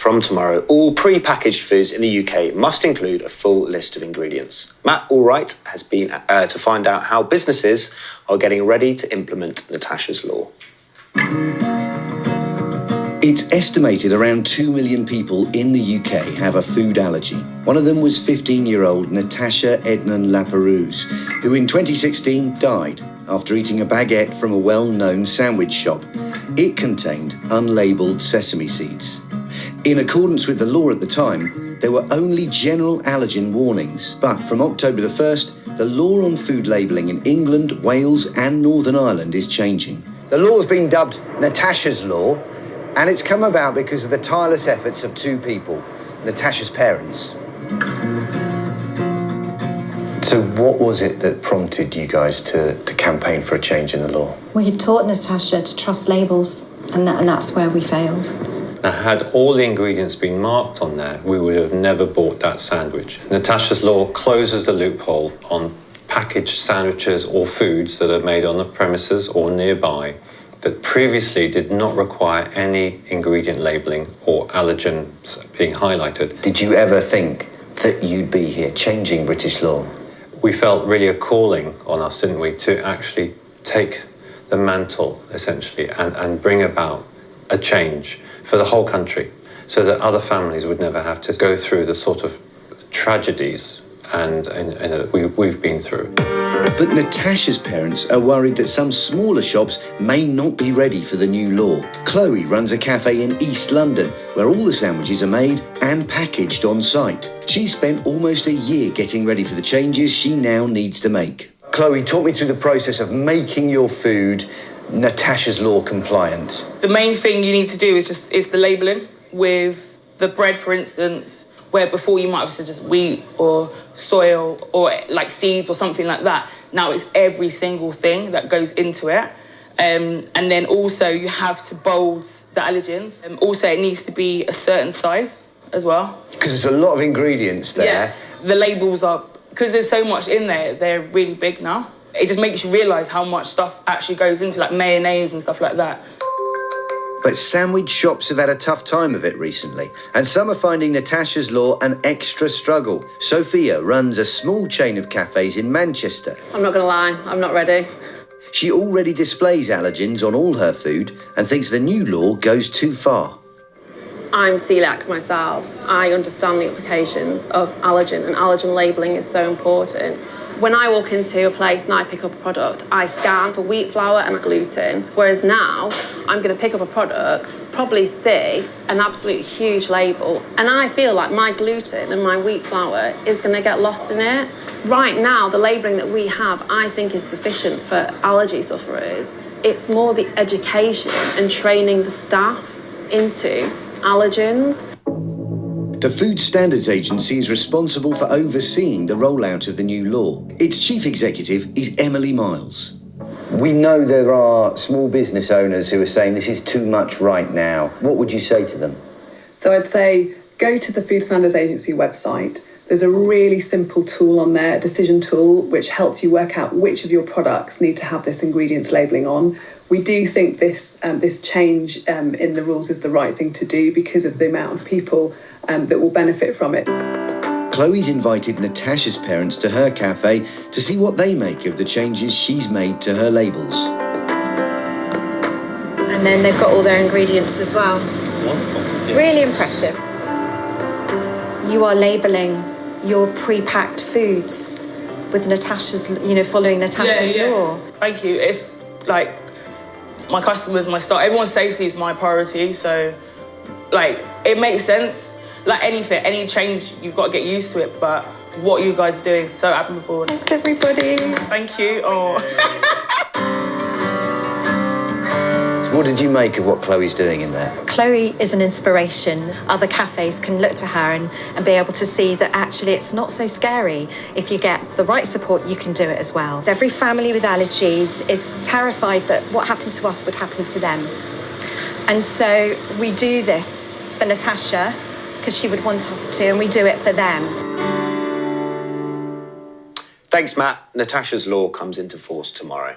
from tomorrow, all pre-packaged foods in the UK must include a full list of ingredients. Matt Allwright has been to find out how businesses are getting ready to implement Natasha's law. It's estimated around 2 million people in the UK have a food allergy. One of them was 15-year-old Natasha Laperouse, who in 2016 died after eating a baguette from a well-known sandwich shop. It contained unlabelled sesame seeds. In accordance with the law at the time, there were only general allergen warnings. But from October the 1st, the law on food labelling in England, Wales and Northern Ireland is changing. The law has been dubbed Natasha's Law, and it's come about because of the tireless efforts of two people, Natasha's parents. So what was it that prompted you guys to campaign for a change in the law? We had taught Natasha to trust labels, and that's where we failed. Now, had all the ingredients been marked on there, we would have never bought that sandwich. Natasha's law closes the loophole on packaged sandwiches or foods that are made on the premises or nearby that previously did not require any ingredient labelling or allergens being highlighted. Did you ever think that you'd be here changing British law? We felt really a calling on us, didn't we, to actually take the mantle, essentially, and bring about a change for the whole country so that other families would never have to go through the sort of tragedies and we've been through. But Natasha's parents are worried that some smaller shops may not be ready for the new law. Chloe runs a cafe in East London where all the sandwiches are made and packaged on site. She's spent almost a year getting ready for the changes she now needs to make. Chloe, talk me through the process of making your food Natasha's law compliant. The main thing you need to do is the labelling. With the bread, for instance, where before you might have said just wheat or soy or like seeds or something like that. Now it's every single thing that goes into it. And then also you have to bold the allergens. Also it needs to be a certain size as well. Because there's a lot of ingredients there. Yeah, the labels are, because there's so much in there, they're really big now. It just makes you realise how much stuff actually goes into like mayonnaise and stuff like that. But sandwich shops have had a tough time of it recently, and some are finding Natasha's law an extra struggle. Sophia runs a small chain of cafes in Manchester. I'm not going to lie, I'm not ready. She already displays allergens on all her food and thinks the new law goes too far. I'm celiac myself. I understand the implications of allergen, and allergen labelling is so important. When I walk into a place and I pick up a product, I scan for wheat flour and gluten. Whereas now, I'm going to pick up a product, probably see an absolute huge label, and I feel like my gluten and my wheat flour is going to get lost in it. Right now, the labelling that we have, I think, is sufficient for allergy sufferers. It's more the education and training the staff into allergens. The Food Standards Agency is responsible for overseeing the rollout of the new law. Its chief executive is Emily Miles. We know there are small business owners who are saying this is too much right now. What would you say to them? So I'd say go to the Food Standards Agency website. There's a really simple tool on there, a decision tool, which helps you work out which of your products need to have this ingredients labelling on. We do think this change in the rules is the right thing to do because of the amount of people that will benefit from it. Chloe's invited Natasha's parents to her cafe to see what they make of the changes she's made to her labels. And then they've got all their ingredients as well. Wonderful. Yeah. Really impressive. You are labelling your pre-packed foods with Natasha's, following Natasha's law. Thank you. It's like my customers, my staff, everyone's safety is my priority. So, it makes sense. Like anything, any change, you've got to get used to it. But what you guys are doing is so admirable. Thanks, everybody. Thank you. Oh. So what did you make of what Chloe's doing in there? Chloe is an inspiration. Other cafes can look to her and be able to see that actually it's not so scary. If you get the right support, you can do it as well. Every family with allergies is terrified that what happened to us would happen to them. And so we do this for Natasha because she would want us to, and we do it for them. Thanks, Matt. Natasha's law comes into force tomorrow.